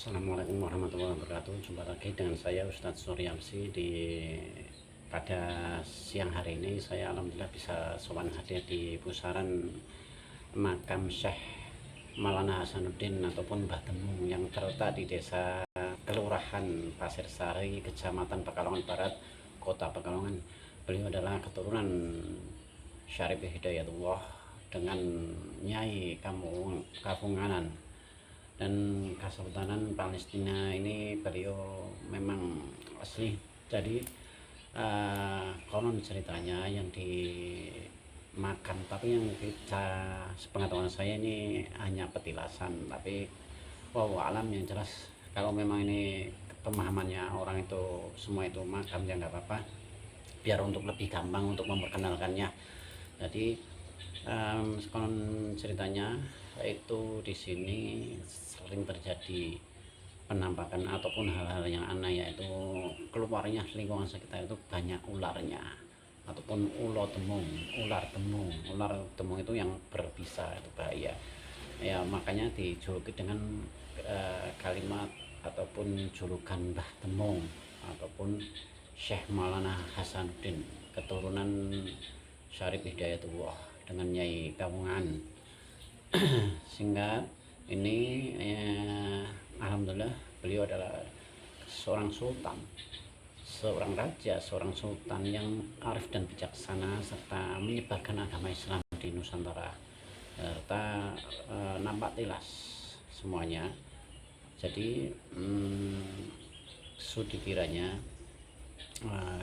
Assalamualaikum warahmatullahi wabarakatuh. Jumpa lagi dengan saya Ustadz Suryamsi. Pada siang hari ini saya alhamdulillah bisa sowan hadir di pusaran makam Syekh Maulana Hasanuddin ataupun Mbah Temung yang terletak di desa Kelurahan Pasir Sari, Kecamatan Pekalongan Barat, Kota Pekalongan. Beliau adalah keturunan Syarif Hidayatullah dengan Nyai Kapunganan dan Kesultanan Palestina. Ini beliau memang asli. Jadi konon ceritanya yang dimakan, tapi yang sepengetahuan saya ini hanya petilasan. Tapi wow alam yang jelas, kalau memang ini pemahamannya orang itu semua itu makam ya nggak apa-apa, biar untuk lebih gampang untuk memperkenalkannya. Jadi konon ceritanya itu di sini sering terjadi penampakan ataupun hal-hal yang aneh, yaitu keluarnya lingkungan sekitar itu banyak ularnya ataupun ular temung itu yang berbisa, itu bahaya ya. Makanya dijuluki dengan kalimat ataupun julukan Mbah Temung ataupun Syekh Maulana Hasanuddin, keturunan Syarif Hidayatullah dengan Nyai Kapungan. Sehingga ini alhamdulillah beliau adalah seorang sultan, seorang raja, seorang sultan yang arif dan bijaksana serta menyebarkan agama Islam di Nusantara, serta nampak tilas semuanya. Jadi studi kiranya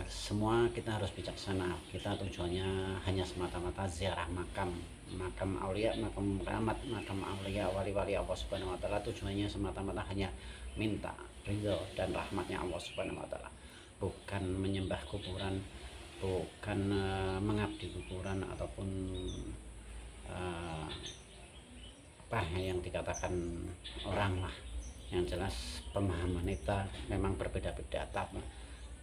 semua kita harus bijaksana. Kita tujuannya hanya semata-mata ziarah makam aulia, makam keramat, makam aulia, wali-wali Allah Subhanahu wa taala. Tujuannya semata-mata hanya minta ridho dan rahmatnya Allah Subhanahu wa taala, bukan menyembah kuburan, bukan mengabdi kuburan ataupun apa yang dikatakan orang lah. Yang jelas pemahaman kita memang berbeda-beda.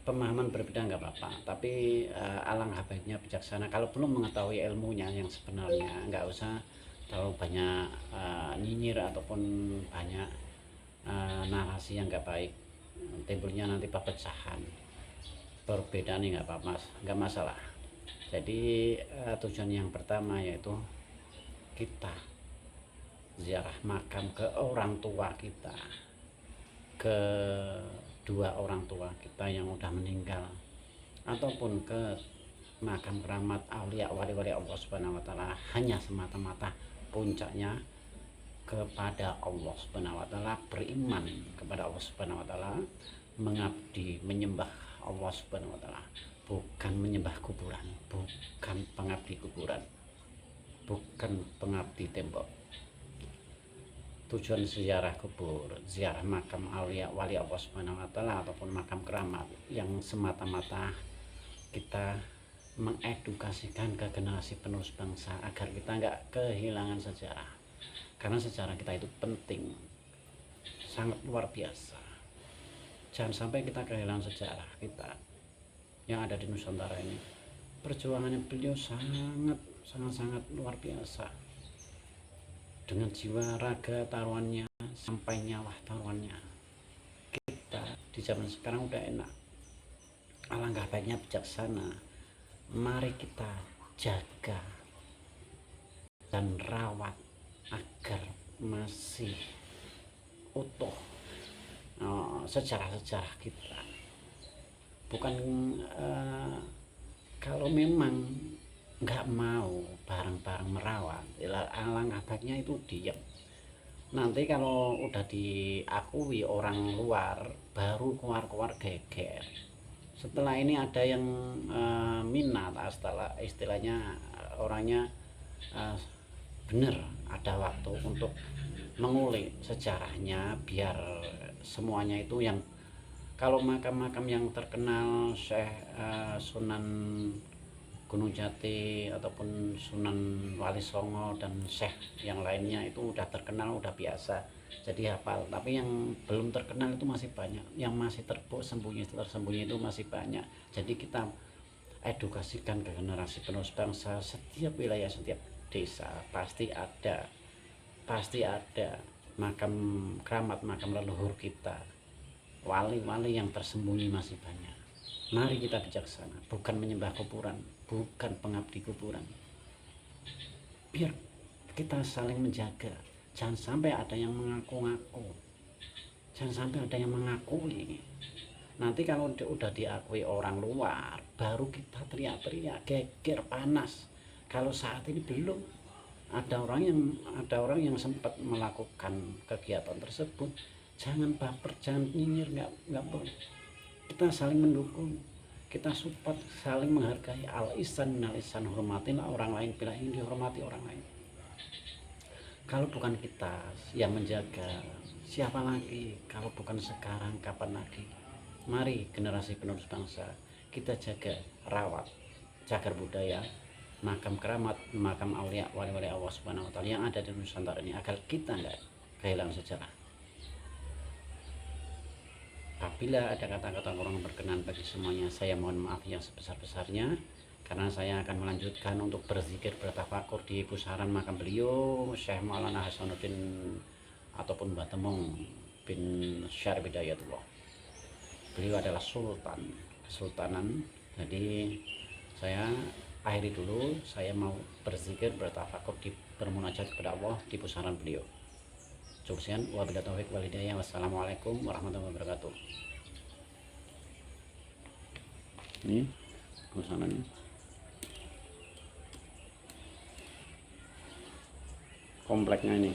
Pemahaman berbeda nggak apa-apa, tapi alangkah baiknya bijaksana. Kalau belum mengetahui ilmunya yang sebenarnya, nggak usah terlalu banyak nyinyir ataupun banyak narasi yang nggak baik. Timbulnya nanti perpecahan, perbedaan ini nggak apa-apa, nggak masalah. Jadi tujuan yang pertama yaitu kita ziarah makam ke orang tua kita, ke dua orang tua kita yang udah meninggal, ataupun ke makam keramat aulia, wali-wali Allah Subhanahu wa taala, hanya semata-mata puncaknya kepada Allah Subhanahu wa taala, beriman kepada Allah Subhanahu wa taala, mengabdi menyembah Allah Subhanahu wa taala, bukan menyembah kuburan, bukan pengabdi kuburan, bukan pengabdi tembok. Tujuan ziarah kubur, ziarah makam aulia wali Allah Subhanahu wa taala ataupun makam keramat yang semata-mata kita mengedukasikan ke generasi penerus bangsa agar kita nggak kehilangan sejarah. Karena sejarah kita itu penting, sangat luar biasa. Jangan sampai kita kehilangan sejarah kita yang ada di Nusantara ini. Perjuangannya beliau sangat luar biasa. Dengan jiwa raga taruhannya sampai nyawa taruhannya. Kita di zaman sekarang udah enak, alangkah baiknya bijaksana. Mari kita jaga dan rawat agar masih utuh sejarah-sejarah kita. Bukan kalau memang nggak mau bareng-bareng merawat, alangkah baiknya itu diam. Nanti kalau udah diakui orang luar baru keluar geger. Setelah ini ada yang minat, istilahnya orangnya bener, ada waktu untuk mengulik sejarahnya, biar semuanya itu yang kalau makam-makam yang terkenal Syekh Sunan Gunung Jati ataupun Sunan Wali Songo dan Syekh yang lainnya itu udah terkenal, udah biasa, jadi hafal. Tapi yang belum terkenal itu masih banyak, yang masih tersembunyi itu masih banyak. Jadi kita edukasikan ke generasi penerus bangsa. Setiap wilayah, setiap desa pasti ada makam keramat, makam leluhur kita, wali-wali yang tersembunyi masih banyak. Mari kita bijaksana, bukan menyembah kuburan, bukan pengabdi kuburan. Biar kita saling menjaga, jangan sampai ada yang mengaku-ngaku, jangan sampai ada yang mengakui. Nanti kalau udah diakui orang luar, baru kita teriak-teriak, geger, panas. Kalau saat ini belum, ada orang yang sempat melakukan kegiatan tersebut, jangan baper, jangan nyinyir, nggak boleh. Kita saling mendukung, kita support, saling menghargai. Al-ihsan minal ihsan, hormatilah orang lain bila ingin dihormati orang lain. Kalau bukan kita yang menjaga, siapa lagi? Kalau bukan sekarang, kapan lagi? Mari generasi penerus bangsa kita jaga, rawat cagar budaya, makam keramat, makam aulia, wali-wali Allah Subhanahu wa taala yang ada di Nusantara ini, agar kita nggak kehilangan sejarah. Apabila ada kata-kata kurang berkenan bagi semuanya, saya mohon maaf yang sebesar-besarnya, karena saya akan melanjutkan untuk berzikir, bertafakur di pusaran makam beliau Syekh Maulana Hasanuddin ataupun Mbah Temung bin Syarif Hidayatullah. Beliau adalah sultan, kesultanan. Jadi saya akhiri dulu, saya mau berzikir, bertafakur, bermunajat kepada Allah di pusaran beliau. Cukup sekian, wabillahi taufiq wal hidayah. Wassalamualaikum warahmatullahi wabarakatuh. Ini pusarannya. Kompleknya ini.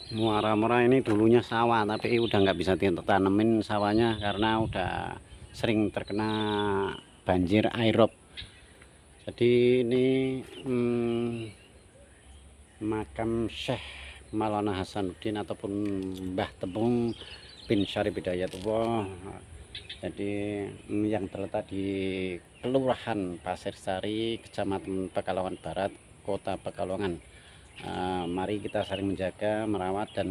Muara-muara ini dulunya sawah, tapi udah nggak bisa ditanemin sawahnya karena udah sering terkena banjir aerob. Jadi ini makam Syekh Maulana Hasanuddin ataupun Mbah Temung bin Syarif Hidayatullah. Jadi yang terletak di Kelurahan Pasir Sari, Kecamatan Pekalongan Barat, Kota Pekalongan. Mari kita saling menjaga, merawat dan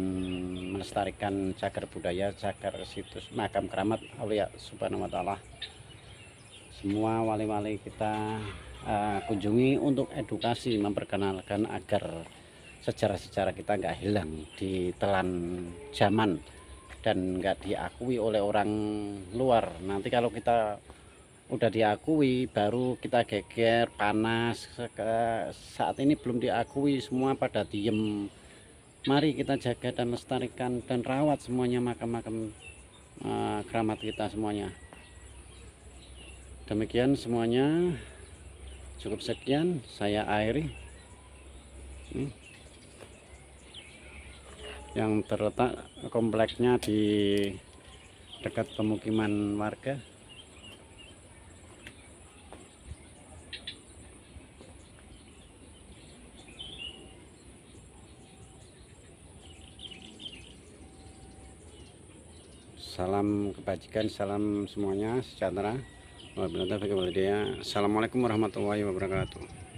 melestarikan cagar budaya, cagar situs makam keramat aulia Subhanahu wa taala. Semua wali-wali kita kunjungi untuk edukasi, memperkenalkan agar sejarah-sejarah kita nggak hilang, ditelan zaman dan nggak diakui oleh orang luar. Nanti kalau kita udah diakui baru kita geger, panas. Saat ini belum diakui, semua pada diem. Mari kita jaga dan lestarikan dan rawat semuanya makam-makam keramat kita semuanya. Demikian semuanya, cukup sekian saya akhiri. Yang terletak kompleknya di dekat pemukiman warga. Salam kebajikan, salam semuanya sejahtera. Wabillahi taufiq wal hidayah. Assalamualaikum warahmatullahi wabarakatuh.